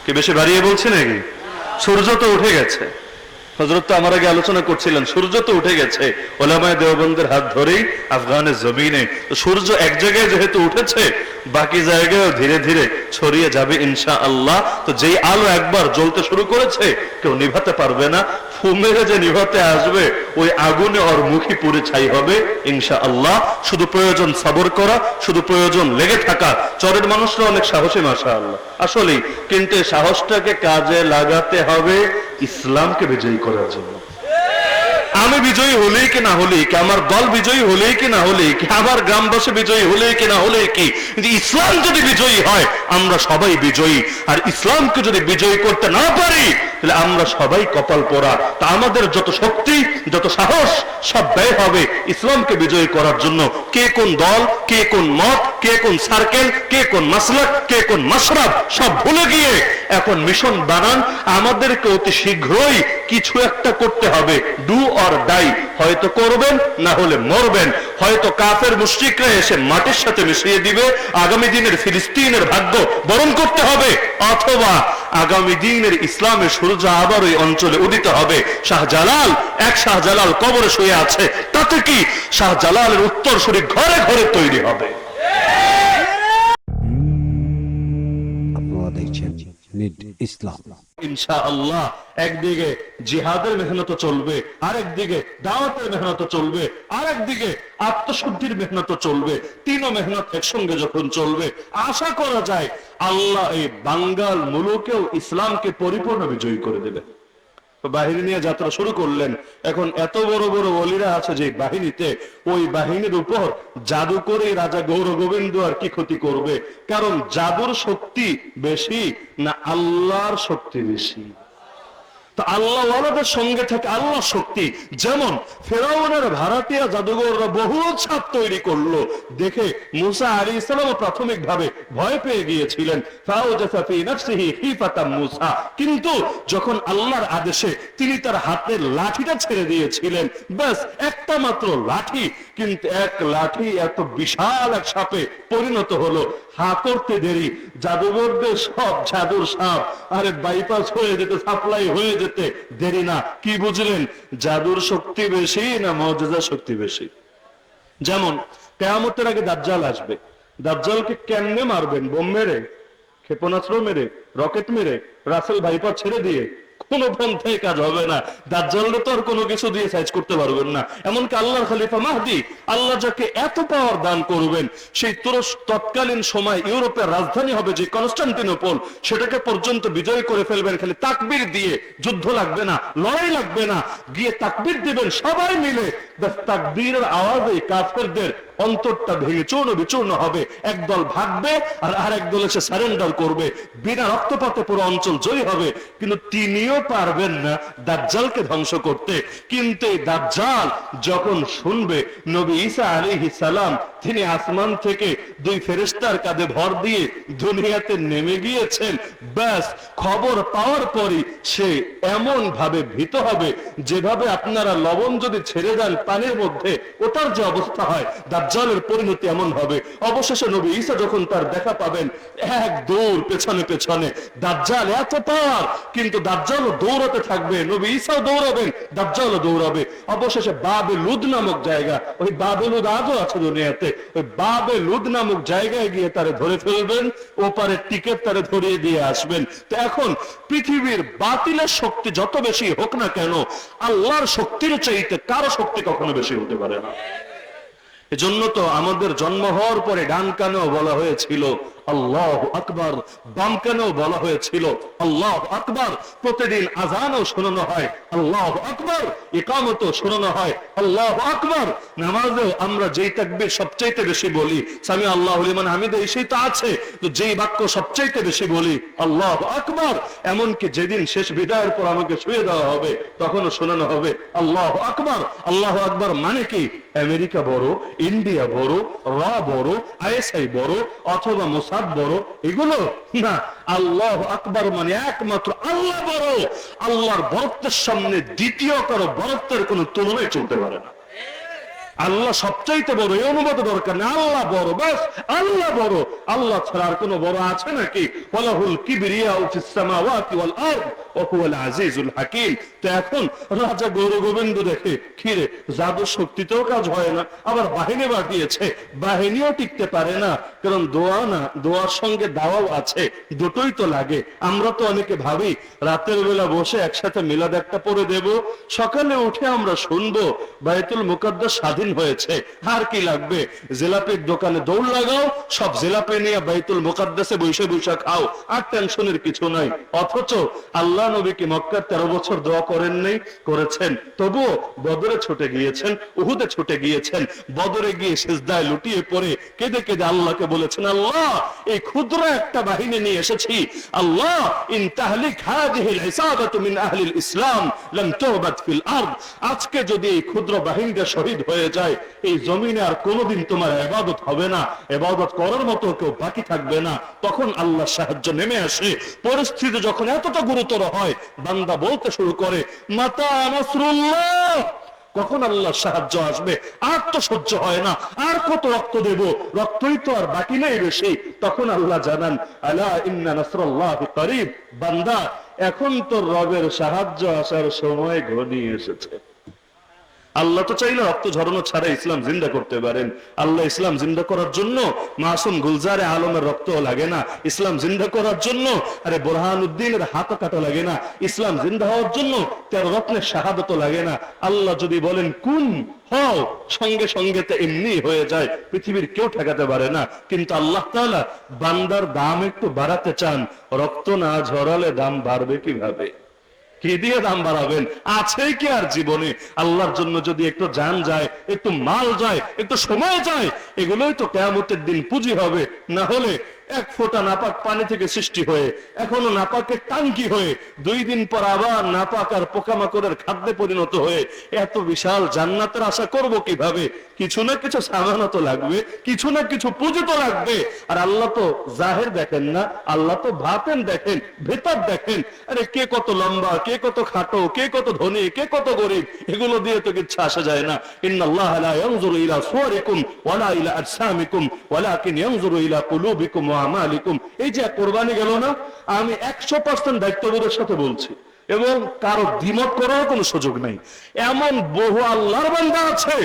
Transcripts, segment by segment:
কি বেশি বাড়িয়ে বলছি নাকি? সূর্য তো উঠে গেছে, হযরত তো আমার আগে আলোচনা করছিলেন, সূর্য তো উঠে গেছে ওলামায়ে দেওবন্দের হাত ধরেই আফগানের জমিনে। সূর্য এক জায়গায় যেহেতু উঠেছে, বাকি জায়গায়ও ধীরে ধীরে ছড়িয়ে যাবে ইনশাআল্লাহ। তো যেই আলো একবার জ্বলতে শুরু করেছে কেউ নিভাতে পারবে না, ফু মেরে যে নিভাতে আসবে ওই আগুনে ওর মুখই পুড়ে ছাই হবে ইনশাআল্লাহ। শুধু প্রয়োজন সবর করা, শুধু প্রয়োজন লেগে থাকা। চরের মানুষরা অনেক সাহসী মাশাআল্লাহ আসলেই, কিন্তু সাহসটাকে কাজে লাগাতে হবে ইসলামকে বিজয়ী করার জন্য। আমি বিজয়ী হলেই কি না হলেই কি, আমার দল বিজয়ী হলেই কি না হলেই কি, আমার গ্রামবাসী বিজয়ী হলেই কি না হলেই কি, কিন্তু ইসলাম যদি বিজয়ী হয় আমরা সবাই বিজয়ী। আর ইসলামকে যদি বিজয়ী করতে না পারি তাহলে আমরা সবাই কপাল পোড়া। তা আমাদের যত শক্তি, যত সাহস সব ব্যয় হবে ইসলামকে বিজয়ী করার জন্য। কে কোন দল, কে কোন মত, কে কোন সার্কেল, কে কোন মাসলাক, কে কোন মাশরাব সব ভুলে গিয়ে এখন মিশন বানান। আমাদেরকে অতি শীঘ্রই কিছু একটা করতে হবে, ডু অর ডাই। হয়তো করবেন, না হলে মরবেন। হয়তো কাফের মুশরিকরা এসে মাটির সাথে মিশিয়ে দিবে, আগামী দিনের ফিলিস্তিনের ভাগ্য বরণ করতে হবে, অথবা আগামী দিনের ইসলামের সূর্য আবার ওই অঞ্চলে উদিত হবে। শাহজালাল, এক শাহজালাল কবরে শুয়ে আছে, তাতে কি শাহজালালের উত্তরসূরি ঘরে ঘরে তৈরি হবে। ইসলাম ইনশাআল্লাহ একদিকে জিহাদের মেহনত চলবে, আরেকদিকে দাওয়াতের মেহনত চলবে, আরেকদিকে আত্মশুদ্ধির মেহনত চলবে। তিনও মেহনত একসঙ্গে যখন চলবে, আশা করা যায় আল্লাহ এই বাঙ্গাল মুলুকেও ইসলামকে পরিপূর্ণ বিজয়ী করে দেবে। বাহিনী নিয়ে যাত্রা শুরু করলেন। এখন এত বড় বড় ওলিরা আছে যে বাহিনীতে, ওই বাহিনীর উপর জাদু করে রাজা গৌর গোবিন্দ আর কি ক্ষতি করবে? কারণ জাদুর শক্তি বেশি না আল্লাহর শক্তি বেশি? তো আল্লাহ ওয়ালাদের সঙ্গে থেকে আল্লাহ শক্তি। যেমন ফেরাউনের ভাড়াটিয়া জাদুঘররা বহু ছাপ তৈরি করলো, দেখে মুসা আলাইহিস সালাম প্রাথমিকভাবে ভয় পেয়ে গিয়েছিলেন। ফাওজাফা ফি নাফসিহি খিফাতাম মুসা, কিন্তু যখন আল্লাহর আদেশে তিনি তার হাতের লাঠিটা ছেড়ে দিয়েছিলেন, ব্যাস একটা মাত্র লাঠি, কিন্তু এক লাঠি এত বিশাল এক সাপে পরিণত হলো। হা করতে দেরি, জাদুঘরদের সব জাদুর সাপ আরে বাইপাস হয়ে যেতে, সাপ্লাই হয়ে যেতে দেরি না। কি বুঝলেন? জাদুর শক্তি বেশি না মুজিজার শক্তি বেশি? যেমন কিয়ামতের আগে দাজ্জাল আসবে, দাজ্জালকে কেমনে মারবেন? বোম মেরে, ক্ষেপণাস্ত্র মেরে, রকেট মেরে, রাসেল ভাইপার ছেড়ে দিয়ে? কোন পন্থায় কাজ হবে না। দাজ্জালরে তো আর কোনো কিছু দিয়ে সাইজ করতে পারবেন না। এমনকি আল্লাহর খলিফা মাহদি, আল্লাহ যাকে এত পাওয়ার দান করবেন, সেই তুরস্ক তৎকালীন সময় ইউরোপের রাজধানী হবে যে কনস্টান্টিনোপল, সেটাকে পর্যন্ত বিজয় করে ফেলবেন খালি তাকবীর দিয়ে। যুদ্ধ লাগবে না, লড়াই লাগবে না, গিয়ে তাকবীর দিবেন সবাই মিলে। তাকবীরের আওয়াজে কাফেরদের অন্তরটা ভেঙে চূর্ণ বিচূর্ণ হবে। একদল ভাগবে আর আরেক দল এসে সারেন্ডার করবে, বিনা রক্তপাতে পুরো অঞ্চল জয়ী হবে। কিন্তু তিনিও পারবেন না দাজ্জালকে ধ্বংস করতে। কিন্তু এই দাজ্জাল যখন শুনবে নবী ঈসা আলাইহিস সালাম তিনি আসমান থেকে দুই ফেরেশতার কাঁধে ভর দিয়ে দুনিয়াতে নেমে গিয়েছেন, ব্যাস খবর পাওয়ার পরই সে এমন ভাবে ভীত হবে যেভাবে আপনারা লবণ যদি ছেড়ে দেন পানির মধ্যে ওটার যে অবস্থা হয়, দাজ্জালের পরিণতি এমন হবে। অবশেষে নবী ঈসা যখন তার দেখা পাবেন, এক দৌড় পেছনে পেছনে। দাজ্জাল এত পাওয়ার, কিন্তু দাজ্জালও দৌড়াতে থাকবে, নবী ঈসাও দৌড়াবেন, দাজ্জালও দৌড়াবে। অবশেষে বাবে লুদ নামক জায়গা, ওই বাবে লুদ আজও আছে দুনিয়াতে, ওই বাবে লুদ নামক জায়গায় গিয়ে তারে ধরে ফেলবেন, ওপারে টিকেট তারে ধরিয়ে দিয়ে আসবেন। তো এখন পৃথিবীর বাতিলের শক্তি যত বেশি হোক না কেন, আল্লাহর শক্তির চাইতে কারো শক্তি কখনো বেশি হতে পারে না। এজন্য তো আমাদের জন্ম হওয়ার পরে ডান কানেও বলা হয়েছিল আল্লাহু আকবার, বাম কানেও বলা হয়েছিল আল্লাহু আকবার। প্রতিদিন আযানও শোনানো হয় আল্লাহু আকবার, ইকামতও শোনানো হয় আল্লাহু আকবার। নামাজেও আমরা যেই তাকবীর সবচাইতে বেশি বলি সামি আল্লাহু লিমান হামিদা, সেই তো আছে, তো যেই বাক্য সবচাইতে বেশি বলি আল্লাহু আকবার। এমনকি যেদিন শেষ বিদায়ের পর আমাকে শুয়ে দেওয়া হবে তখনও শোনানো হবে আল্লাহু আকবার। আল্লাহু আকবার মানে কি? আমেরিকা বড়, ইন্ডিয়া বড়, র বড়, আইএসআই বড়, অথবা মোসাদ বড়, এগুলো না। আল্লাহু আকবার মানে একমাত্র আল্লাহ বড়। আল্লাহর বরত্বের সামনে দ্বিতীয় কারো বরত্বের কোনো তুলনাই চলতে পারে না। আল্লাহ সবচাইতে বড়, এই অনুবাদ দরকার নেই। আল্লাহ বড়, ব্যাস আল্লাহ বড়। আল্লাহ ছাড়া আর কোনো বড় আছে নাকি? ওয়ালাহুল কিবরিয়াউ ফিস সামাওয়াতি ওয়াল আরদ ওয়া হুয়াল আজিজুল হাকীম। তো এখন রাজা গৌর গোবিন্দ দেখে খিরে জাদু শক্তিতেও কাজ হয় না, আবার বাহিনী পাঠিয়েছে, বাহিনীও টিকতে পারে না। কারণ দোয়া না, দোয়ার সঙ্গে দাওয়াও আছে, দুটোই তো লাগে। আমরা তো অনেকে ভাবি রাতের বেলা বসে একসাথে মিলাদ একটা পড়ে দেব, সকালে উঠে আমরা শুনবো বাইতুল মুকাদ্দাস স্বাধীন হয়েছে, আর কি লাগবে? জিলাপির দোকানে দৌড় লাগাও, সব জিলাপি নিয়ে বাইতুল মুকাদ্দাসে বসে বসে খাও, আর টেনশনের কিছু নাই। অথচ আল্লাহ নবী কি মক্কার 13 বছর দোয়া করেন নাই? করেছেন। তবুও বদরে ছুটে গিয়েছেন, উহুদে ছুটে গিয়েছেন, বদরে গিয়ে সিজদায় লুটিয়ে পড়ে কেঁদে কেঁদে আল্লাহকে বলেছেন, আল্লাহ এই ক্ষুদ্র একটা বাহিনী নিয়ে এসেছি, আল্লাহ ইন তাহলিক হাযিহিল ইসাবাতু মিন আহলিল ইসলাম লাম তুবাদ ফিল আরদ। আজকে যদি এই ক্ষুদ্র বাহিনীটা শহীদ হয়ে যায়, এই জমিনে আর কোনোদিন তোমার ইবাদত হবে না, ইবাদত করার মতো কেউ বাকি থাকবে না। তখন আল্লাহ সাহায্য নেমে আসে। পরিস্থিতি যখন এতটা গুরুতর হয়, বান্দা বলতে শুরু করে, মাতা নাসরুল্লাহ, কখন আল্লাহর সাহায্য আসবে? আর তো সহ্য হয় না, আর কত রক্ত দেব, রক্তই তো আর বাকি নেই বেশি। তখন আল্লাহ জানান, আলা ইন্না নাসরাল্লাহি করিব, বান্দা এখন তো রবের সাহায্য আসার সময় ঘনিয়ে এসেছে। আল্লাহ তো চাইলে রক্ত ঝরানো ছাড়া ইসলাম জিন্দা করতে পারেন। আল্লাহ ইসলাম জিন্দা করার জন্য মাসুম গুলজারে আলমের রক্ত লাগে না। ইসলাম জিন্দা করার জন্য আরে বুরহানুদ্দিনের হাত কাটা লাগে না। ইসলাম জিন্দা হওয়ার জন্য 13 রত্নের শাহাদত লাগে না। আল্লাহ যদি বলেন কুন হও, সঙ্গে সঙ্গে তো এমনি হয়ে যায়, পৃথিবীর কেউ ঠেকাতে পারে না। কিন্তু আল্লাহ তাআলা বান্দার দাম একটু বাড়াতে চান। রক্ত না ঝরালে দাম বাড়বে কিভাবে? কি দিয়ে দাম বাড়াবেন? আছে কি আর জীবনে? আল্লাহর জন্য যদি একটু জান যায়, একটু মাল যায়, একটু সময় যায়, এগুলোই তো কিয়ামতের দিন পুঁজি হবে। না হলে এক ফোঁটা নাপাক পানি থেকে সৃষ্টি হয়ে এখনো নাপাকের টাঙ্কি হয়ে 2 দিন পর আবার নাপাক আর পোকামাকড়ের খাদ্যে পরিণত হয়ে এত বিশাল জান্নাতের আশা করব কিভাবে? কিছু না কিছু সামানত লাগবে, কিছু না কিছু পুঁজি তো লাগবে। আর আল্লাহ তো জাহের দেখেন না, আল্লাহ তো ভাতেন দেখেন, ভেতর দেখেন। আরে কে কত লম্বা, কে কত খাটো, কে কত ধনী, কে কত গরিব, এগুলো দিয়ে তো কিছু আসা যায় না। ইন্নাল্লাহ লা ইয়ানজুরু ইলা সুওয়ারিকুম ওয়ালা ইলা আজসামিকুম ওয়ালাকিন ইয়ানজুরু ইলা কুলুবিকুম ওয়া আমালিকুম। এই যে কোরবানি গেল না, আমি 100% দায়িত্ববোধের সাথে বলছি, এবং কারো দ্বিমত করার কোনো সুযোগ নাই। এমন বহু আল্লাহর বান্দা আছে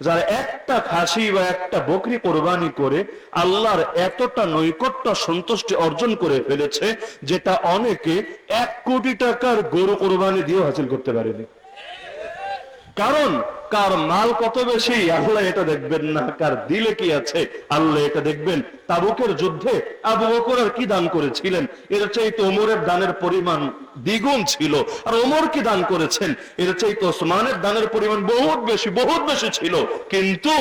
যারা একটা খাসি বা একটা বকরি কোরবানি করে আল্লাহর এতটা নৈকট্য সন্তুষ্টি অর্জন করে ফেলেছে, যেটা অনেকে 1 কোটি টাকার গরু কোরবানি দিয়েও হাসিল করতে পারেনি। কারণ কার মাল কত বেশি আল্লাহ এটা দেখবেন না, কার দিলে কি আছে আল্লাহ এটা দেখবেন। তাবুকের যুদ্ধে আবু বকর কি দান করেছিলেন, এর চাইতে ওমরের দানের পরিমাণ দ্বিগুণ ছিল। আর ওমর কি দান করেছেন, এর চাইতে ওসমানের দানের পরিমাণ বহুত বেশি ছিল। কিন্তু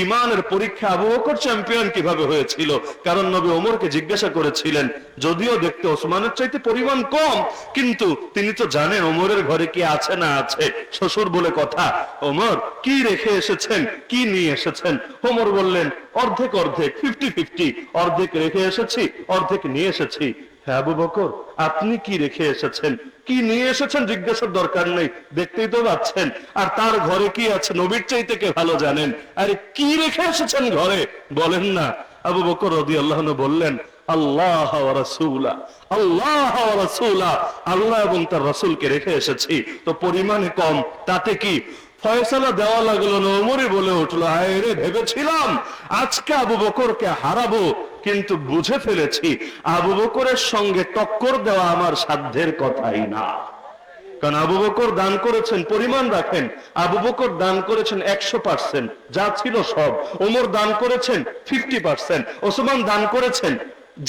ইমানের পরীক্ষা আবু বকর চ্যাম্পিয়ন কিভাবে হয়েছিল? কারণ নবী ওমরকে জিজ্ঞাসা করেছিলেন, যদিও দেখতে ওসমানের চাইতে পরিমাণ কম, কিন্তু তিনি তো জানেন ওমরের ঘরে কি আছে না আছে, শ্বশুর বলে কথা। ওমর কি রেখে এসেছেন, কি নিয়ে এসেছেন? ওমর বললেন অর্ধেক অর্ধেক, 50-50, অর্ধেক রেখে এসেছি, অর্ধেক নিয়ে এসেছি। হ্যাঁ আবু বকর, আপনি কি রেখে এসেছেন, কি নিয়ে এসেছেন জিজ্ঞাসার দরকার নেই, দেখতেই তো পাচ্ছেন। আর তার ঘরে কি আছে নবীর চাইতে কে ভালো জানেন। আরে কি রেখে এসেছেন ঘরে বলেন না। আবু বকর রাদিয়াল্লাহু আনহু বললেন, আল্লাহ ওয়া রাসূলা, আল্লাহ ওয়া রাসূলা, আল্লাহ এবং তার রাসূলকে রেখে এসেছি। তো পরিমাণে কম, তাতে কি? ফয়সালা দেওয়া লাগলো না। ওমরই বলে উঠলো, হায় রে, ভেবেছিলাম আজকে আবু বকরকে হারাবো, কিন্তু বুঝে ফেলেছি আবু বকরের সঙ্গে টক্কর দেওয়া আমার সাধ্যের কথাই না। কারণ আবু বকর দান করেছেন, পরিমাণ রাখেন, আবু বকর দান করেছেন 100%, যা ছিল সব। ওমর দান করেছেন 50%, ওসমান দান করেছেন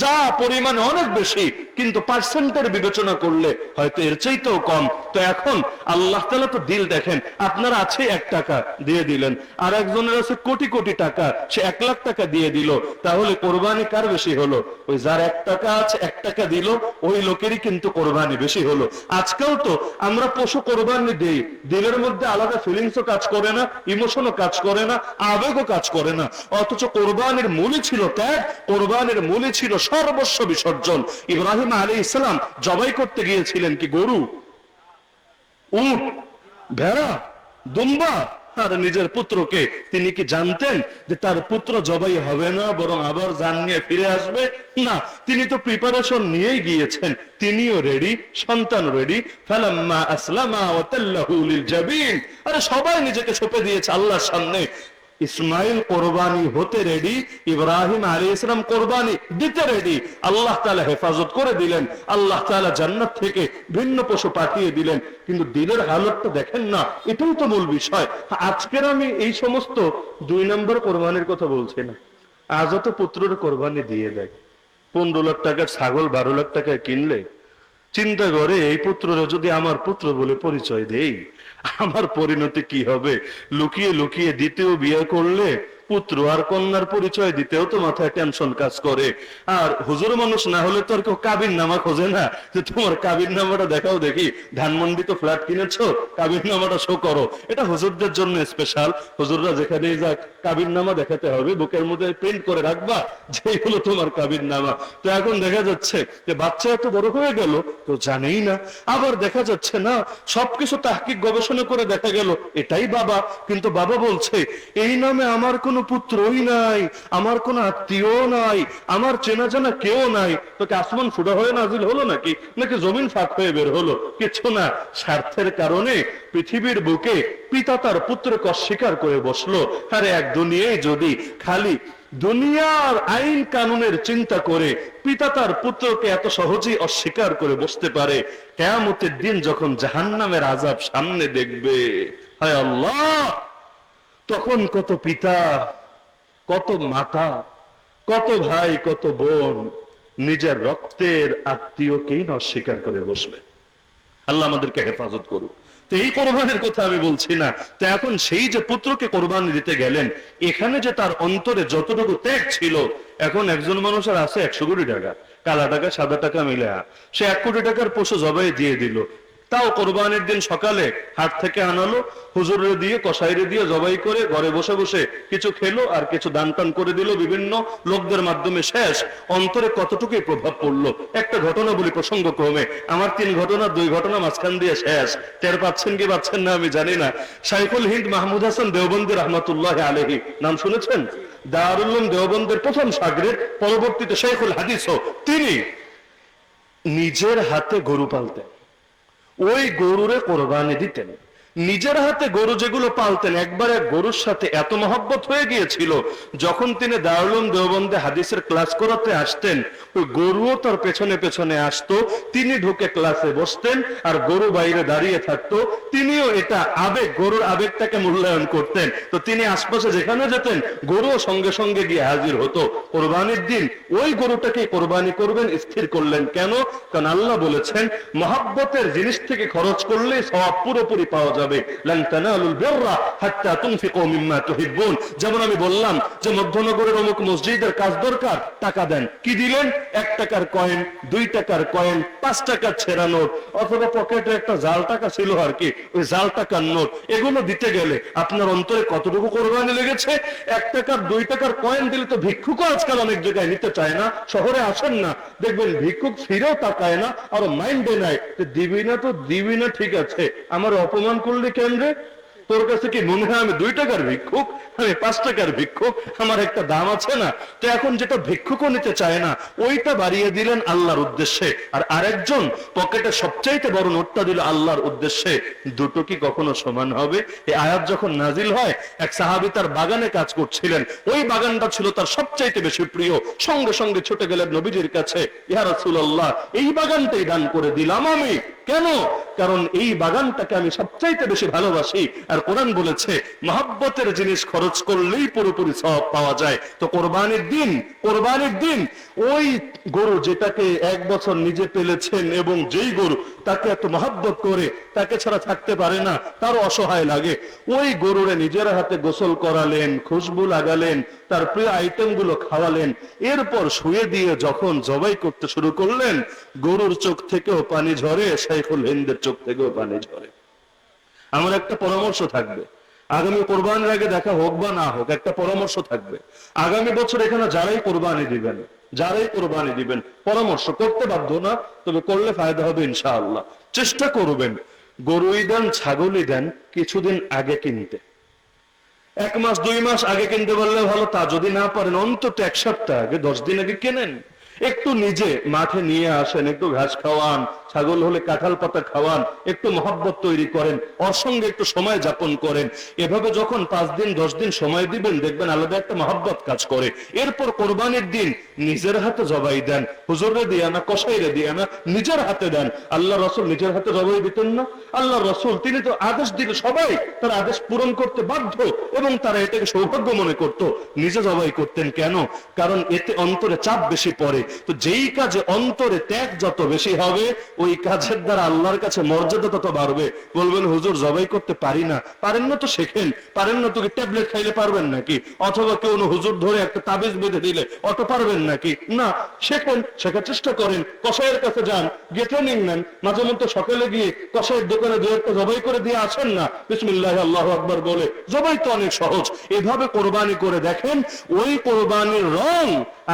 যা পরিমাণে অনেক বেশি, কিন্তু পার্সেন্টের বিবেচনা করলে হয়তো এর চাইতেও কম। তো এখন আল্লাহ তাআলা তো দিল দেখেন। আপনারা আছে 1 টাকা দিয়ে দিলেন, আর একজনের আছে কোটি কোটি টাকা, সে 1 লাখ টাকা দিয়ে দিল, তাহলে কোরবানি কার বেশি হলো? ওই যার 1 টাকা আছে, 1 টাকা দিল, ওই লোকেরই কিন্তু কোরবানি বেশি হলো। আজকাল তো আমরা পশু কোরবানি দেই, দিলের মধ্যে আলাদা ফিলিংসও কাজ করে না, ইমোশনও কাজ করে না, আবেগও কাজ করে না। অথচ কোরবানির মূলই ছিল ত্যাগ, কোরবানির মূলই ছিল সর্বস্ব বিসর্জন। ইব্রাহিম আলাইহিস সালাম জবাই করতে গিয়েছিলেন কি গরু, উট, ভেড়া, দুম্বা? আর নিজের পুত্রকে তিনি কি জানতেন যে তার পুত্র জবাই হবে না, বরং আবার জান নিয়ে ফিরে আসবে? না, তিনি তো প্রিপারেশন নিয়েই গিয়েছেন, তিনিও রেডি, সন্তান রেডি। ফালাম্মা আসলামা ওয়া তাল্লাহু লিল জাবিন, আরে সবাই নিজেকে সঁপে দিয়েছে আল্লাহর সামনে। ইসমাইল কোরবানি হতে রেডি, ইব্রাহিম আলাইহিস সালাম কোরবানি দিতে রেডি। আল্লাহ তাআলা হেফাজত করে দিলেন, আল্লাহ তাআলা জান্নাত থেকে ভিন্ন পশু পাঠিয়ে দিলেন। কিন্তু দিলের হালতটা দেখেন না, এটাই তো মূল বিষয়। আজকের আমি এই সমস্ত 2 নম্বর কোরবানির কথা বলছি না। আজও তো পুত্রের কোরবানি দিয়ে দেয়। 15 লাখ টাকার ছাগল 12 লাখ টাকায় কিনলে চিন্তা করে এই পুত্ররা যদি আমার পুত্র বলে পরিচয় দেই, আমার পরিণতি কি হবে? লুকিয়ে লুকিয়ে দ্বিতীয় বিয়ে করলে পুত্র আর কন্যার পরিচয় দিতেও তো মাথায় টেনশন কাজ করে। আর হুজুর মানুষ না হলে তো আর কেউ কাবির নামা খোঁজে না, যে তোমার কাবির নামাটা দেখাও দেখি, ধানমন্ডি তো ফ্ল্যাট কিনেছো, কাবির নামাটা শো করো। এটা হুজুরদের জন্য স্পেশাল। হুজুররা যেখানেই যাক কাবির নামা দেখাতে হবে, বুকের মধ্যে প্রিন্ট করে রাখবা যে হলো তোমার কাবির নামা। তো এখন দেখা যাচ্ছে যে বাচ্চা এত বড় হয়ে গেল তো জানেই না। আবার দেখা যাচ্ছে না, সবকিছু তাহকিক গবেষণা করে দেখা গেল এটাই বাবা, কিন্তু বাবা বলছে এই নামে আমার কোনো পুত্রই নাই, আমার কোনো আত্মীয় নাই, আমার চেনা জানা কেউ নাই। তোকে আসমান ফুটা হয়ে নাজিল হলো নাকি, নাকি জমিন ফাঁক হয়ে বের হলো? কিছু না, স্বার্থের কারণে পৃথিবীর বুকে পিতা তার পুত্রকে অস্বীকার করে বসলো। আরে এক দুনিয়ায় যদি খালি দুনিয়ার আইন কানুনের চিন্তা করে পিতা তার পুত্রকে এত সহজেই অস্বীকার করে বসতে পারে, কিয়ামতের দিন যখন জাহান্নামের আযাব সামনে দেখবে, হায় আল্লাহ, তখন কত পিতা, কত মাতা, কত ভাই, কত বোন নিজের রক্তের আত্মীয়কেই না অস্বীকার করে বসবে। আল্লাহ আমাদেরকে হেফাজত করুক। তো এই কোরবানির কথা আমি বলছি না। তো এখন সেই যে পুত্রকে কোরবানি দিতে গেলেন, এখানে যে তার অন্তরে যতটুকু ত্যাগ ছিল, এখন একজন মানুষের আছে 100 কোটি টাকা, কালা টাকা সাদা টাকা মিলে সে 1 কোটি টাকার পশু জবাই দিয়ে দিল। তাও কোরবানির দিন সকালে হাট থেকে আনালো, হুজুরে দিয়ে কসাইরে দিয়ে জবাই করে ঘরে বসে বসে কিছু খেলো আর কিছু দান টান করে দিল বিভিন্ন লোকদের মাধ্যমে। শেষ অন্তরে কতটুকুই প্রভাব পড়লো। একটা ঘটনা বলি প্রসঙ্গক্রমে, আমার 3 ঘটনা 2 ঘটনা মাঝখান দিয়ে শেষ। টের পাচ্ছেন কি পাচ্ছেন না আমি জানি না। শাইখুল হিন্দ মাহমুদ হাসান দেওবন্দি রহমাতুল্লাহ আলাইহি, নাম শুনেছেন? দারুল উলুম দেওবন্দের প্রথম শাগরিদ, পরবর্তীতে শাইখুল হাদিসও। তিনি নিজের হাতে গরু পালতেন, ওই গরুরে কোরবানি দিতেন। নিজের হাতে গরু যেগুলো পালতেন, একবার এক গরুর সাথে এত মহব্বত হয়ে গিয়েছিল, যখন তিনি দারুল উলুম দেওবন্দে হাদিসের ক্লাস করাতে আসতেন, ওই গরুও তার পেছনে পেছনে আসতো। তিনি ঢুকে ক্লাসে বসতেন আর গরু বাইরে দাঁড়িয়ে থাকতো। তিনিও এটা আবেগ, গরুর আবেগটাকে মূল্যায়ন করতেন। তো তিনি আশপাশে যেখানে যেতেন গরুও সঙ্গে সঙ্গে গিয়ে হাজির হতো। কোরবানির দিন ওই গরুটাকে কোরবানি করবেন স্থির করলেন। কেন? কারণ আল্লাহ বলেছেন মহব্বতের জিনিস থেকে খরচ করলে সওয়াব পুরোপুরি পাওয়া যাবে। লান তানালুল বিররা হাত্তা তুনফিকু মিম্মা তুহিব্বুন। যেমন আমি বললাম যে মধ্যনগরের অমুক মসজিদের কাজ দরকার, টাকা দেন। কি দিলেন? 1 টাকার কয়েন, 2 টাকার কয়েন, 5 টাকার ছেঁড়া নোট, অথবা পকেটে একটা জাল টাকা ছিল আর কি, ওই জাল টাকার নোট। এগুলো দিতে গেলে আপনার অন্তরে কতটুকু কোরবানি লেগেছে? 1 টাকার 2 টাকার কয়েন দিলে তো ভিক্ষুকও আজকাল অনেক জায়গায় নিতে চায় না। শহরে আসেন না, দেখবেন ভিক্ষুক ফিরেও তাকায় না, আর মাইন্ডে নাই যে দিবি না তো দিবি না, ঠিক আছে, আমার অপমান করলে কেন রে? তোর কাছে কি মনে হয় আমি 2 টাকার ভিক্ষুক, আমি 5 টাকার ভিক্ষুক? আমার একটা দাম আছে না? তো এখন যেটা ভিক্ষুকও নিতে চায় না, ওইটা বাড়িয়ে দিলেন আল্লাহর উদ্দেশ্যে, আর আরেকজন পকেটে সবচাইতে বড় নোটটা দিল আল্লাহর উদ্দেশ্যে। দুটো কি কখনো সমান হবে? এই আয়াত যখন নাজিল হয়, এক সাহাবী তার বাগানে কাজ করছিলেন, ওই বাগানটা ছিল তার সবচাইতে বেশি প্রিয়। সঙ্গে সঙ্গে ছুটে গেলেন নবীজির কাছে, ইয়া রাসূলুল্লাহ, এই বাগানটাই দান করে দিলাম আমি। কেন? কারণ এই বাগানটাকে আমি সবচাইতে বেশি ভালোবাসি। আর কোরআন বলেছে মহব্বতের জিনিস খরচ করলেই পুরোপুরি সওয়াব পাওয়া যায়। তো কোরবানির দিন ওই গরু যেটাকে 1 বছর নিজে পেলেছেন, এবং যেই গরু তাকে এত মহব্বত করে, তাকে ছাড়া থাকতে পারে না, তারও অসহায় লাগে, ওই গরুরে নিজের হাতে গোসল করালেন, খুশবু লাগালেন, তার প্রিয় আইটেম গুলো খাওয়ালেন। এরপর শুয়ে দিয়ে যখন জবাই করতে শুরু করলেন, গরুর চোখ থেকেও পানি ঝরে, শাইখুল হিন্দের চোখ থেকেও পানি ঝরে। আমার একটা পরামর্শ থাকবে, আগামী কোরবানির আগে দেখা হোক বা না হোক, একটা পরামর্শ থাকবে। আগামী বছর এখানে যারাই কোরবানি দিবেন, পরামর্শ করতে বাধ্য না, তবে করলে ফায়দা হবে ইনশাআল্লাহ। চেষ্টা করবেন গরুই দেন ছাগলই দেন কিছুদিন আগে কিনতে। 1 মাস 2 মাস আগে কিনতে পারলে ভালো, তা যদি না পারেন অন্তত 1 সপ্তাহ আগে 10 দিন আগে কেনেন। একটু নিজে মাঠে নিয়ে আসেন, একটু ঘাস খাওয়ান, ছাগল হলে কাঁঠাল পাতা খাওয়ান, একটু মহব্বত তৈরি করেন, ওর সঙ্গে একটু সময় যাপন করেন। এভাবে যখন 5 দিন 10 দিন সময় দিবেন, দেখবেন আলাদা একটা মহব্বত কাজ করে। এরপর কোরবানির দিন নিজের হাতে জবাই দেন, হুজুরে দিয়া না, কসাইরে দিয়া না, নিজের হাতে দেন। আল্লাহ রসুল নিজের হাতে জবাই দিতেন না? আল্লাহ রসুল তিনি তো আদেশ দিলে সবাই তার আদেশ পূরণ করতে বাধ্য, এবং তারা এটাকে সৌভাগ্য মনে করত, নিজে জবাই করতেন। কেন? কারণ এতে অন্তরে চাপ বেশি পড়ে। তো যেই কাজে অন্তরে ত্যাগ যত বেশি হবে, ওই কাজের দ্বারা আল্লাহর কাছে মর্যাদা তত বাড়বে। বলবেন হুজুর জবাই করতে পারি না। পারেন না তো শেখেন। পারেন না তো কি ট্যাবলেট খাইলে পারবেন নাকি? অথবা কেউ হুজুর ধরে একটা তাবিজ বেঁধে দিলে অত পারবেন নাকি? না, শেখেন, শেখার চেষ্টা করেন, কসাইয়ের কাছে যান, গিয়ে ট্রেনিং নেন। মাঝে মধ্যে সকালে গিয়ে কসাইয়ের দোকানে দু একটা জবাই করে দিয়ে আসেন না, বিসমিল্লাহ আল্লাহু আকবার বলে। জবাই তো অনেক সহজ। এভাবে কোরবানি করে দেখেন, ওই কোরবানির রং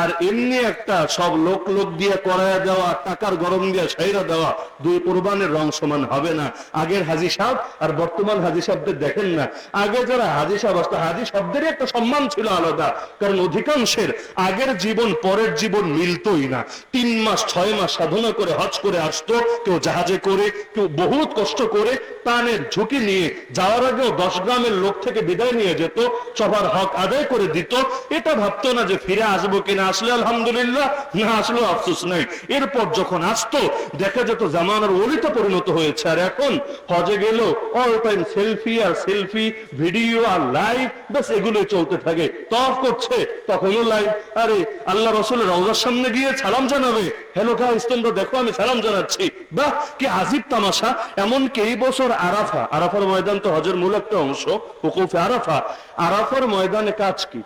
আর এমনি একটা সব লোক লোক দিয়ে করায়া দেওয়া, টাকার গরম দিয়ে সাইরা দেওয়া, দুই কোরবানির রং সমান হবে না। আগের হাজী সাহেব আর বর্তমান হাজী সাহেবদের দেখেন না। আগে যারা হাজী সাহেব আসতো, হাজী শব্দেরই একটা সম্মান ছিল আলাদা, কারণ অধিকাংশের আগের জীবন পরের জীবন মিলতোই না। 3 মাস 6 মাস সাধনা করে হজ করে আসতো, কেউ জাহাজে করে, কেউ বহুত কষ্ট করে প্রাণের ঝুঁকি নিয়ে যাওয়ার আগেও 10 গ্রামের লোক থেকে বিদায় নিয়ে যেত, সবার হক আদায় করে দিত। এটা ভাবতো না যে ফিরে আসবো কিনা, আসলে আলহামদুলিল্লাহ, না আসলেও আফসোস নাই। এরপর যখন আসতো দেখা যেত জামানার ওলিতে পরিণত হয়েছে। আর এখন হজে গেল অল টাইম সেলফি আর সেলফি, ভিডিও আর লাইভ, বাস এগুলোই চলতে থাকে। তওয়াফ করছে তখনও লাইভ। আরে আল্লাহ রসুলের রওজার সামনে গিয়ে সালাম জানাবে, হ্যালো গাইস তোমরা দেখো আমি সালাম জানাচ্ছি। বাহ, কি আজিব তামাশা। এমনকি এই বছর আরাফার ময়দান তো হজের মূল একটা অংশ, ওকুফে আরাফা। আরাফার ময়দানে কাজ কি?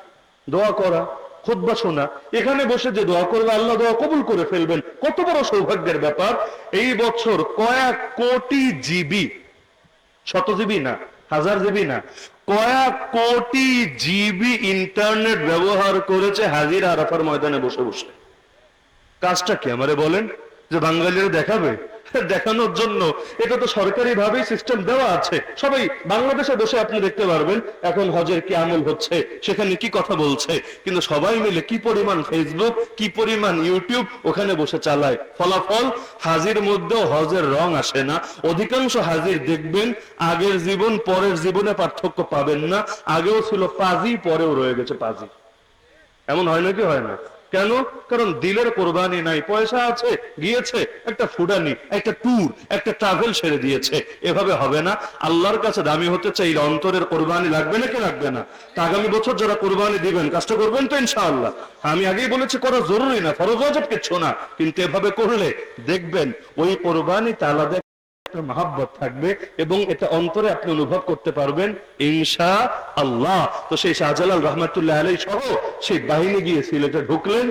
দোয়া করা, খুতবা শোনা। এখানে বসে যে দোয়া করবে আল্লাহ দোয়া কবুল করে ফেলবেন। কত বড় সৌভাগ্যের ব্যাপার। এই বছর কয়েক কোটি জিবি, 100 জিবি না, 1000 জিবি না, কয়েক কোটি জিবি ইন্টারনেট ব্যবহার করেছে হাজিরা আরাফার ময়দানে বসে বসে। কাজটা কি আমারে বলেন? যে বাঙালিরা দেখাবে? দেখানোর জন্য এটা তো সরকারি ভাবেই সিস্টেম দেওয়া আছে। সবাই বাংলাদেশে বসে আপনি দেখতে পারবেন এখন হজের কি আমল হচ্ছে, সেখানে কি কথা বলছে, কিন্তু সবাই মিলে কি পরিমাণ ফেসবুক, কি পরিমাণ ইউটিউব ওখানে বসে চালায়। ফলাফল হাজির মধ্যেও হজের রং আসে না। অধিকাংশ হাজির দেখবেন আগের জীবন পরের জীবনে পার্থক্য পাবেন না। আগেও ছিল পাজি, পরেও রয়ে গেছে পাজি। এমন হয় নাকি? হয় না। কেন? কারণ দিলের কোরবানি নাই। পয়সা আছে, গিয়েছে একটা ফুডানি, একটা ট্যুর, একটা ট্রাভেল সেরে দিয়েছে। এভাবে হবে না। আল্লাহর কাছে দামি হতে চাইলে অন্তরের কোরবানি লাগবে নাকি লাগবে না? তা আগামী বছর যারা কোরবানি দিবেন কাজটা করবেন তো ইনশাআল্লাহ? আমি আগেই বলেছি করা জরুরি না, ফরজ ওয়াজিব কিছু না, কিন্তু এভাবে করলে দেখবেন ওই কোরবানিতে আলাদা মহাব্বত থাকবে এবং এটা অন্তরে আপনি অনুভব করতে পারবেন ইনশাআল্লাহ। তো সেই শাহজালাল রহমাতুল্লাহ আলাইহি সহ সেই বাহিনী গিয়ে সিলেটে ঢুকলেন।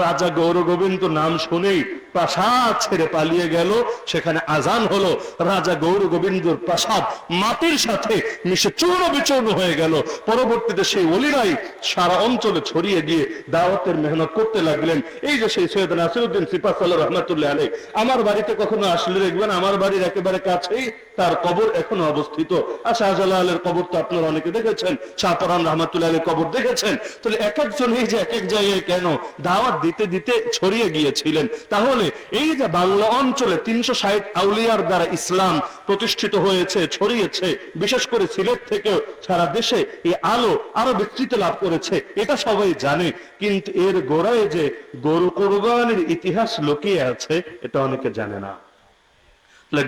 রাজা গৌর গোবিন্দ নাম শুনেই প্রাসাদ ছেড়ে পালিয়ে গেল। সেখানে আজান হলো, রাজা গৌর গোবিন্দর প্রাসাদ মাটির সাথে মিশে চূর্ণ বিচূর্ণ হয়ে গেল। পরবর্তীতে সেই ওলিরাই সারা অঞ্চলে ছড়িয়ে গিয়ে দাওয়াতের মেহনত করতে লাগলেন। এই যে সেই সৈয়দ নাসিরউদ্দিন সিপাহসালার রহমাতুল্লাহ আলাইহি, আমার বাড়িতে কখনো আসলে দেখবেন আমার বাড়ির একেবারে কাছেই তার কবর এখনো অবস্থিত। আর শাহজালালের কবর তো আপনারা অনেকে দেখেছেন, শাহপরান রহমাতুল্লাহ আলাইহির কবর দেখেছেন। তাহলে এক একজন এই যে এক এক জায়গায় কেন দাওয়াত দিতে দিতে ছড়িয়ে গিয়েছিলেন। তাহলে এই যে বাংলা অঞ্চলে 360 আউলিয়ার দ্বারা ইসলাম প্রতিষ্ঠিত হয়েছে, ছড়িয়েছে, বিশেষ করে সিলেট থেকেও সারা দেশে এই আলো আরো বিস্তৃত লাভ করেছে, এটা সবাই জানে। কিন্তু এর গোড়ায় যে গরু কোরবানির ইতিহাস লুকিয়ে আছে এটা অনেকে জানে না।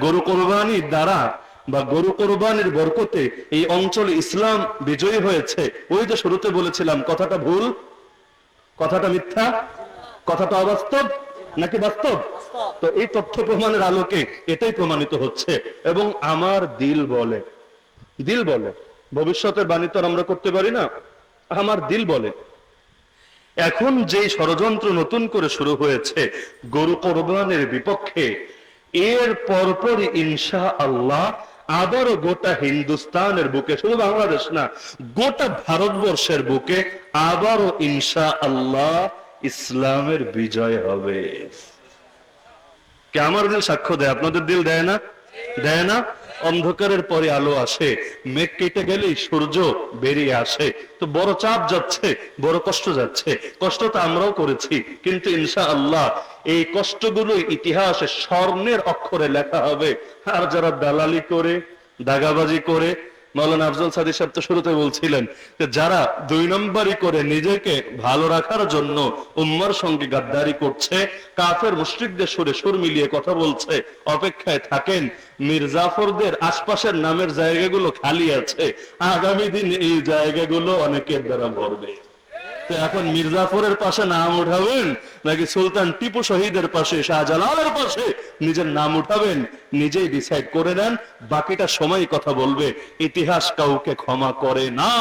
গরু কোরবানির দ্বারা বা গরু কোরবানির বরকতে এই অঞ্চলে ইসলাম বিজয়ী হয়েছে। ওই যে শুরুতে বলেছিলাম কথাটা ভুল, কথাটা মিথ্যা, কথাটা অবাস্তব নাকি বাস্তব? তো এই তথ্য প্রমাণের আলোকে এটাই প্রমাণিত হচ্ছে। এবং আমার দিল বলে, দিল বলে, ভবিষ্যতের বাণী তো আমরা করতে পারি না, আমার দিল বলে এখন যেই ষড়যন্ত্র নতুন করে শুরু হয়েছে গরু কোরবানির বিপক্ষে, এর পরপরই ইনশাআল্লাহ আবারও গোটা হিন্দুস্তানের বুকে, শুধু বাংলাদেশ না, গোটা ভারতবর্ষের বুকে আবারও ইনশাআল্লাহ ইসলামের বিজয় হবে। কে আমার দিল সাক্ষ্য দেয়? আপনাদের দিল দেয় না? দেয় না? অন্ধকারের পরে আলো আসে, মেঘ কেটে গেলেই সূর্য বেরিয়ে আসে। তো বড় চাপ যাচ্ছে, বড় কষ্ট যাচ্ছে, কষ্ট তো আমরাও করেছি, কিন্তু ইনশাআল্লাহ এই কষ্টগুলো ইতিহাসে স্বর্ণের অক্ষরে লেখা হবে। আর যারা দালালি করে, দাগাবাজি করে, মাওলানা আফজল সাদি সাহেব তো শুরুতে বলছিলেন যে যারা 2 নম্বরই করে নিজেকে ভালো রাখার জন্য উম্মার সঙ্গে গাদ্দারি করছে, কাফের মুশরিকদের সুরে সুর মিলিয়ে কথা বলছে, অপেক্ষায় থাকেন। মির্জাফরদের আশপাশের নামের জায়গাগুলো খালি আছে, আগামী দিন এই জায়গাগুলো অনেকের দ্বারা ভরবে। তো এখন মির্জাফরের পাশে নাম উঠাবেন নাকি সুলতান টিপু শহীদের পাশে, শাহজালালের পাশে নিজের নাম উঠাবেন, নিজেই ডিসাইড করে নেন। বাকিটা সময় কথা বলবে। ইতিহাস কাউকে ক্ষমা করে না,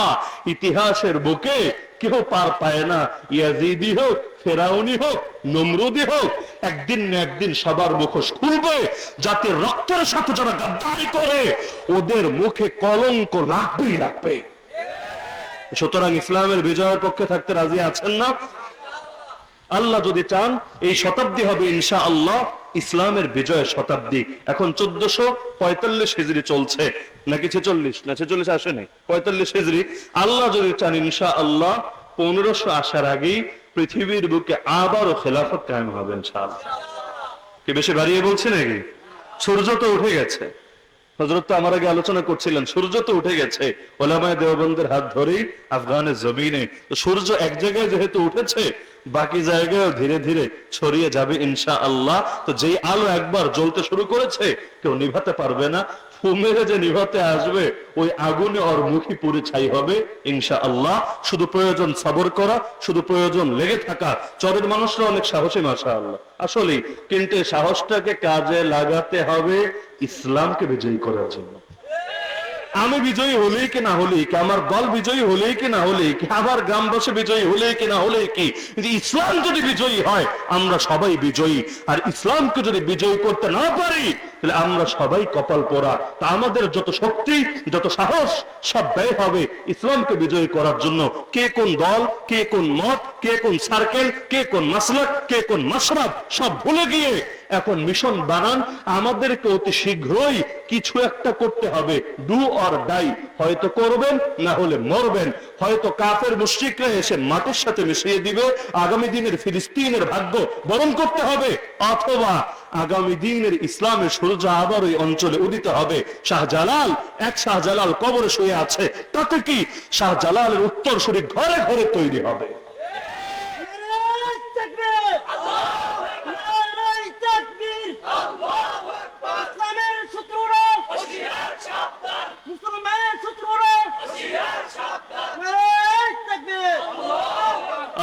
ইতিহাসের বুকে কেউ পার পায় না। ইয়াজিদি হোক, ফেরাউনি হোক, নমরুদি হোক, একদিন না একদিন সবার মুখোশ খুলবে। জাতির রক্তের সাথে যারা গাদ্দারি করে ওদের মুখে কলঙ্ক লাগবেই লাগবে। সুতরাং ইসলামের বিজয়ের পক্ষে থাকতে রাজি আছেন না? আল্লাহ যদি চান এই শতাব্দী হবে ইনশাআল্লাহ ইসলামের বিজয়ের শতাব্দী। এখন 1445 হিজরি চলছে, নাকি 46? না 46 আসেনি, 45 হিজরি। আল্লাহ যদি চান ইনশাআল্লাহ 1500 আসার আগেই পৃথিবীর বুকে আবারও খেলাফত কায়েম হবে ইনশাআল্লাহ। কি বেশি বাড়িয়ে বলছি নাকি? সূর্য তো উঠে গেছে, হযরত তো আমার আগে আলোচনা করছিলেন, সূর্য তো উঠে গেছে ওলামায়ে দেওবন্দের হাত ধরেই আফগানের জমিনে। তো সূর্য এক জায়গায় যেহেতু উঠেছে, বাকি জায়গায় ধীরে ধীরে ছড়িয়ে যাবে ইনশাআল্লাহ। তো যেই আলো একবার জ্বলতে শুরু করেছে কেউ নিভাতে পারবে না। ফুমেরে যে নিভাতে আসবে ওই আগুনে ওর মুখী পুরে ছাই হবে ইনশাআল্লাহ। শুধু প্রয়োজন সবর করা, শুধু প্রয়োজন লেগে থাকা। চরের মানুষরা অনেক সাহসী মাশাআল্লাহ আসলেই, কিন্তু সাহসটাকে কাজে লাগাতে হবে ইসলামকে বিজয়ী করার জন্য। আমি বিজয়ী হলেই কি না হলেই কি, আমার দল বিজয়ী হলেই কি না হলেই কি, আমার গ্রামবাসী বিজয়ী হলেই কি না হলেই কি, ইসলাম যদি বিজয়ী হয় আমরা সবাই বিজয়ী। আর ইসলামকে যদি বিজয়ী করতে না পারি তাহলে আমরা সবাই কপাল পোড়া। তা আমাদের যত শক্তি, যত সাহস সব ব্যয় হবে ইসলামকে বিজয়ী করার জন্য। কে কোন দল, কে কোন মত, কে কোন সার্কেল, কে কোন মাসলাক, কে কোন মাশরাব সব ভুলে গিয়ে এখন মিশন বানান। আমাদেরকে অতি শীঘ্রই কিছু একটা করতে হবে, ডু অর ডাই। হয়তো করবেন, না হলে মরবেন। হয়তো কাফের মুশরিকরা এসে মাটির সাথে মিশিয়ে দিবে, আগামী দিনের ফিলিস্তিনের ভাগ্য বরণ করতে হবে, অথবা আগামী দিনের ইসলামের সূর্য আবার ওই অঞ্চলে উদিত হবে। শাহজালাল, এক শাহজালাল কবরে শুয়ে আছে, তাতে কি শাহজালালের উত্তরসূরি ঘরে ঘরে তৈরি হবে।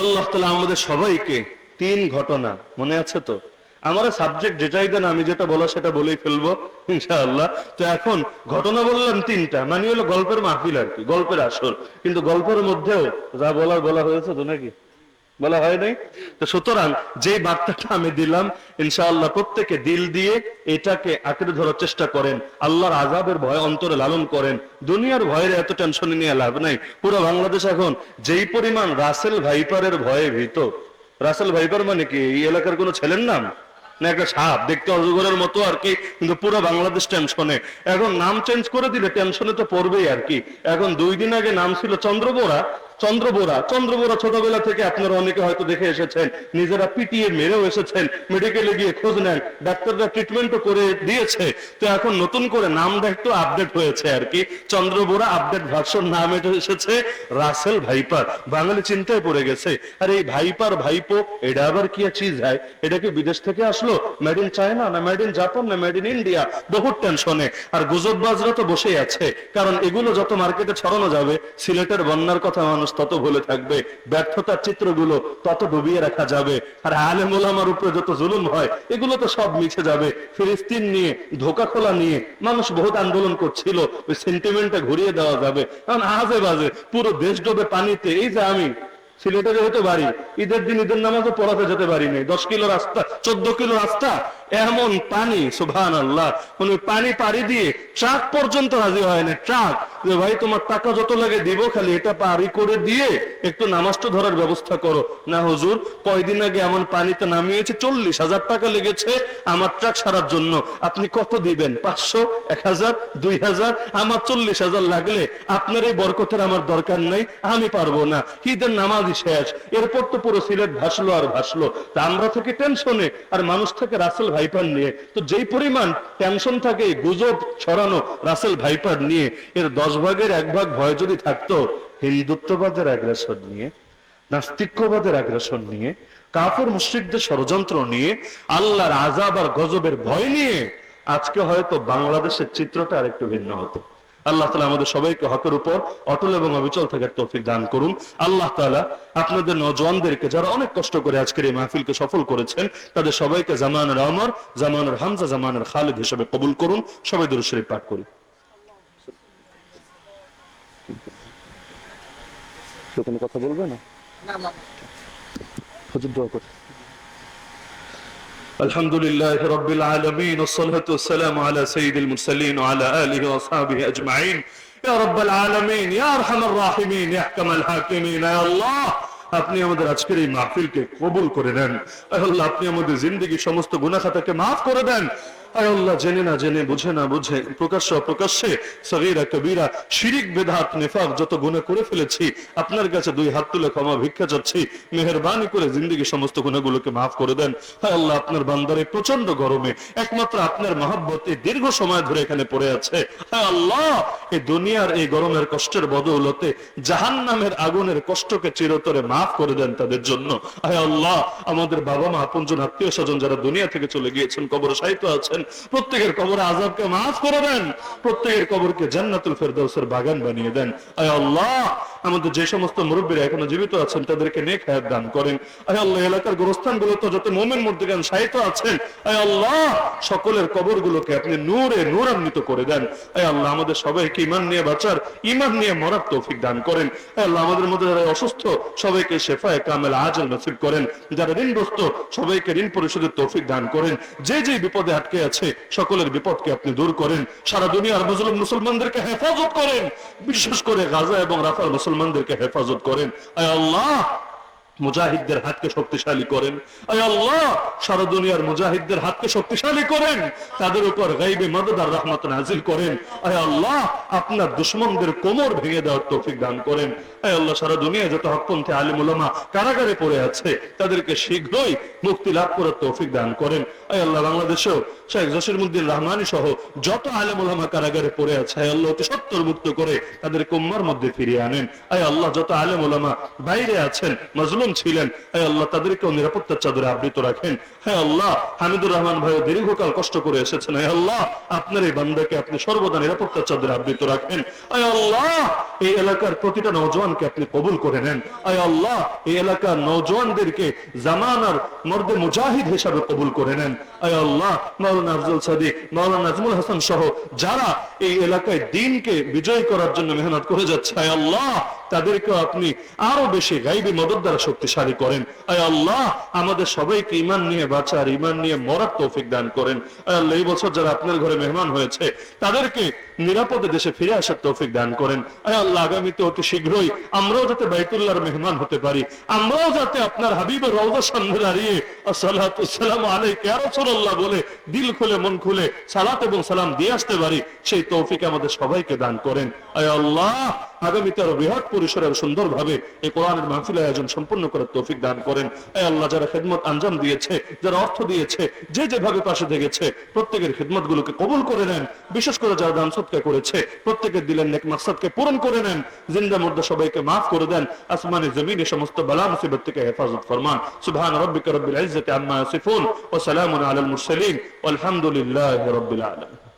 আল্লাহ তাআলা আমাদের সবাইকে 3 ঘটনা মনে আছে তো? আমার সাবজেক্ট যেটাই দেন আমি যেটা বলা সেটা বলেই ফেলবো ইনশাআল্লাহ। তো এখন ঘটনা বললাম 3টা, মানে হলো গল্পের মাহফিল আর কি, গল্পের আসর। কিন্তু গল্পের মধ্যেও যা বলা হয়েছে তো নাকি বলা হয় নাই? তো সুতরাং যে বার্তাটা আমি দিলাম ইনশাআল্লাহ প্রত্যেকে দিল দিয়ে এটাকে আঁকড়ে ধরার চেষ্টা করেন। আল্লাহর আযাবের ভয় অন্তরে লালন করেন। দুনিয়ার ভয়ের এত টেনশন নিয়ে লাভ নাই। পুরো বাংলাদেশ এখন যেই পরিমাণ রাসেল ভাইপারের ভয়ে ভীত। রাসেল ভাইপার মানে কি এই এলাকার কোনো ছেলের নাম না, একটা সাপ দেখতে অজগরের মতো আর কি, কিন্তু পুরো বাংলাদেশ টেনশনে। এখন নাম চেঞ্জ করে দিলে টেনশনে তো পড়বেই আর কি। এখন 2 দিন আগে নাম ছিল চন্দ্রবোরা। ছোটবেলা থেকে আপনারা অনেকে হয়তো দেখে এসেছেন, নিজেরা পিটিয়ে মেরেও এসেছেন, মেডিকেলে গিয়ে খোঁজ নেন, ডাক্তাররা ট্রিটমেন্টও করে দিয়েছে। তো এখন নতুন করে নামটা একটু আপডেট হয়েছে আর কি, চন্দ্রবোরা আপডেট ভার্সন নাম এটা এসেছে রাসেল ভাইপার। বাঙালি চিন্তায় পড়ে গেছে, আর এই ভাইপার ভাইপো এটা আবার কি চিজ হয়? এটা কি বিদেশ থেকে আসলো, মেড ইন চায়না না মেড ইন জাপান না মেড ইন ইন্ডিয়া? বহুত টেনশনে। আর গুজববাজরা তো বসেই আছে, কারণ এগুলো যত মার্কেটে ছড়ানো যাবে সিলেটের বন্যার কথা মানুষ তত ভুলে থাকবে, ব্যর্থতার চিত্রগুলো তত ডুবিয়ে রাখা যাবে, আর আলেম ওলামার উপরে যত জুলুম হয় এগুলো তো সব মিশে যাবে। ফিলিস্তিন নিয়ে, ধোকা খোলা নিয়ে মানুষ বহুত আন্দোলন করছিল, ওই সেন্টিমেন্টটা ঘুরিয়ে দেওয়া যাবে। কারণ আজে বাজে পুরো দেশ ডোবে পানিতে। এই যে আমি সিলেটে যেহেতু বাড়ি, ঈদের দিন ঈদের নামাজও পড়াতে যেতে পারি নাই, 10 কিলো রাস্তা 14 কিলো রাস্তা, এমন পানি, সুবহানাল্লাহ, মানে পানি পাড়ি দিয়ে ট্রাক পর্যন্ত রাজি হয় না। ট্রাক যে ভাই তোমার টাকা যত লাগে দিব, খালি এটা পাড়ি করে দিয়ে একটু নামাজটা ধরার ব্যবস্থা করো। না হুজুর, কয়দিন আগে এমন পানিতে নামিয়েছে, 40,000 টাকা লেগেছে আমার ট্রাক সারার জন্য, আপনি কত দিবেন? 500, 1000, 2000? আমার 40,000 লাগলে আপনার এই বরকতের আমার দরকার নাই, আমি পারবো না। ঈদের নামাজই শেষ, এরপর তো পুরো সিলেট ভাসলো আর ভাসলো। তা আমরা থেকে টেনশনে, আর মানুষ থেকে রাসেল ভাইপার নিয়ে। তো যেই পরিমাণ টেনশন থাকে গুজব ছড়ানো রাসেল ভাইপার নিয়ে, এর 10 ভাগের 1 ভাগ ভয় যদি থাকতো হিন্দুত্ববাদের আগ্রাসন নিয়ে, নাস্তিক্যবাদের আগ্রাসন নিয়ে, কাফের মুশরিকদের ষড়যন্ত্র নিয়ে, আল্লাহর আযাব আর গজবের ভয় নিয়ে, আজকে হয়তো বাংলাদেশের চিত্রটা আরেকটু ভিন্ন হতো। আল্লাহ তাআলা আমাদের সবাইকে হকের উপর অটল এবং অবিচল থাকার তৌফিক দান করুন। আল্লাহ তাআলা আপনাদের নওজওয়ানদেরকে, যারা অনেক কষ্ট করে আজকের এই মাহফিলকে সফল করেছেন, তাদের সবাইকে জামানের ওমর, জামানের হামজা, জামানের খালিদ হিসেবে কবুল করুন। সবাই দুরূদ শরীফ পাঠ করি। কোনো কথা বলবে না? হুজুর দোয়া করুন। الحمد لله رب العالمين والصلاة والسلام على سيد المرسلين وعلى آله وأصحابه أجمعين يا رب العالمين يا أرحم الراحمين يا أحكم الحاكمين يا الله আপনি আমাদের আজকের এই মাহফিলকে কবুল করে নেন। আল্লাহ আপনি আমাদের জিন্দেগির সমস্ত গুনাহ খাতাকে মাফ করে দেন। আয় আল্লাহ, জেনে না জেনে, বুঝে না বুঝে, প্রকাশ্য অপ্রকাশ্যে, সগীরা কবিরা, শিরিক বেদাত নেফাক যত গুনাহ করে ফেলেছি, আপনার কাছে 2 হাত তুলে ক্ষমা ভিক্ষা চাচ্ছি। মেহেরবানি করে জিন্দেগির সমস্ত গুনাহগুলোকে মাফ করে দেন। হায় আল্লাহ, আপনার বান্দারে প্রচন্ড গরমে একমাত্র আপনার মহব্বতে দীর্ঘ সময় ধরে এখানে পড়ে আছে। হায় আল্লাহ, এই দুনিয়ার এই গরমের কষ্টের বদৌলতে জাহান্নামের আগুনের কষ্টকে চিরতরে মাফ করে দেন তাদের জন্য। হায় আল্লাহ, আমাদের বাবা মা, আপনজন, আত্মীয় স্বজন যারা দুনিয়া থেকে চলে গিয়েছেন, কবরে শায়িত আছেন, প্রত্যেকের কবরে আযাবকে মাফ করে দেন, প্রত্যেকের কবরকে জান্নাতুল ফেরদাউসের বাগান বানিয়ে দেন। আয় আল্লাহ, আমাদের যে সমস্ত মুরব্বীরা এখনো জীবিত আছেন, তাদেরকে নেক হায়াত দান করেন। আয় আল্লাহ, এলাকার গোরস্থানগুলোতে যত মুমিন মুর্দিগান শায়িত আছেন, আয় আল্লাহ, সকলের কবরগুলোকে আপনি নূরে নূরান্বিত করে দেন। আয় আল্লাহ, আমাদের সবাইকে ঈমান নিয়ে বাঁচার, ঈমান নিয়ে মরার তৌফিক দান করেন। আয় আল্লাহ, আমাদের মধ্যে যারা অসুস্থ সবাইকে শিফায়ে কামেল আজল নসিব করেন। যারা ঋণগ্রস্ত সবাইকে ঋণ পরিশোধের তৌফিক দান করেন। যে যে বিপদে আটকে আছে সকলের বিপদকে আপনি দূর করেন। সারা দুনিয়ার মুসলিম মুসলমানদেরকে হেফাজত করেন, বিশেষ করে গাজা এবং রাফার মুসলমানদেরকে হেফাজত করেন। আয় আল্লাহ, মুজাহিদদের হাতকে শক্তিশালী করেন। আয় আল্লাহ, সারা দুনিয়ার মুজাহিদদের হাতকে শক্তিশালী করেন, তাদের উপর গায়বী মদদ আর রহমত নাজিল করেন। আয় আল্লাহ, আপনার দুশমনদের কোমর ভেঙে দেওয়ার তৌফিক দান করেন। আয় আল্লাহ, সারা দুনিয়ায় যত হকপন্থী আলেম উলামা কারাগারে পড়ে আছে, তাদেরকে শীঘ্রই মুক্তি লাভ করার তৌফিক দান করেন। আয় আল্লাহ, বাংলাদেশেও শেখ জসিরউদ্দিন রহমানী সহ যত আলেম উলামা কারাগারে পড়ে আছে, আয় আল্লাহ, অতি সত্বর মুক্ত করে তাদেরকে উম্মার মধ্যে ফিরিয়ে আনেন। আয় আল্লাহ, যত আলেম উলামা বাইরে আছেন, মাজলুম ছিলেন, আয় আল্লাহ, তাদেরকেও নিরাপত্তার চাদরে আবৃত রাখেন। হ্যাঁ আল্লাহ, হামিদুর রহমান ভাই দীর্ঘকাল কষ্ট করে এসেছেন, আয় আল্লাহ, আপনার এই বান্দাকে আপনি সর্বদা নিরাপত্তার চাদরে আবৃত রাখেন। আয় আল্লাহ, এই এলাকার প্রতিটা নওজওয়ানকে আপনি কবুল করে নেন। আয় আল্লাহ, এই এলাকার নওজওয়ানদেরকে জামানার মর্দে মুজাহিদ হিসাবে কবুল করে নেন। আয় আল্লাহ, মাওলানা আফজল সাদিক, মাওলানা নাজমুল হাসান সহ যারা এই এলাকায় দ্বীনকে বিজয় করার জন্য মেহনত করে যাচ্ছে, আয় আল্লাহ, তাদেরকে আপনি আরো বেশি গায়বী মদদ দ্বারা শক্তিশালী করেন। আয় আল্লাহ, আমাদের সবাইকে ঈমান নিয়ে বাঁচার, ঈমান নিয়ে মরার তৌফিক দান করেন। আয় আল্লাহ, এই বছর যারা আপনার ঘরে মেহমান হয়েছে, তাদেরকে নিরাপদে দেশে ফিরে আসার তৌফিক দান করেন। আয় আল্লাহ, আগামীতে অতি শীঘ্রই আমরাও যাতে বাইতুল্লাহর মেহমান হতে পারি, আমরাও যাতে আপনার হাবিবের রওজার সামনে দাঁড়িয়ে আসসালাতু ওয়াসসালামু আলাইকা ইয়া রাসূলুল্লাহ বলে দিল খুলে মন খুলে সালাত এবং সালাম দিয়ে আসতে পারি, সেই তৌফিক আমাদের সবাইকে দান করেন। আয় আল্লাহ, আগামীতে আরো বৃহৎ পরিসরের সুন্দরভাবে এই কোরআনের মাহফিল আয়োজন সম্পন্ন করার তৌফিক দান করেন। আয় আল্লাহ, যারা খেদমত আঞ্জাম দিয়েছে, যারা অর্থ দিয়েছে, যে যেভাবে পাশে থেকেছে, প্রত্যেকের খেদমত গুলোকে কবুল করে নেন। বিশেষ করে যারা দান সদকা করেছে, প্রত্যেকের দিলের নেক মাকসাদকে পূরণ করে নেন। জিন্দা মুর্দা সবাইকে মাফ করে দেন। আসমানে জমিনে সমস্ত বালা মুসিবত থেকে হেফাজত ফরমান। সুবহান রাব্বিকা রাব্বিল ইজ্জাতি আম্মা ইয়াসিফুন ওয়া সালামুন আলাল মুরসালিন ওয়ালহামদুলিল্লাহি রাব্বিল আলামিন।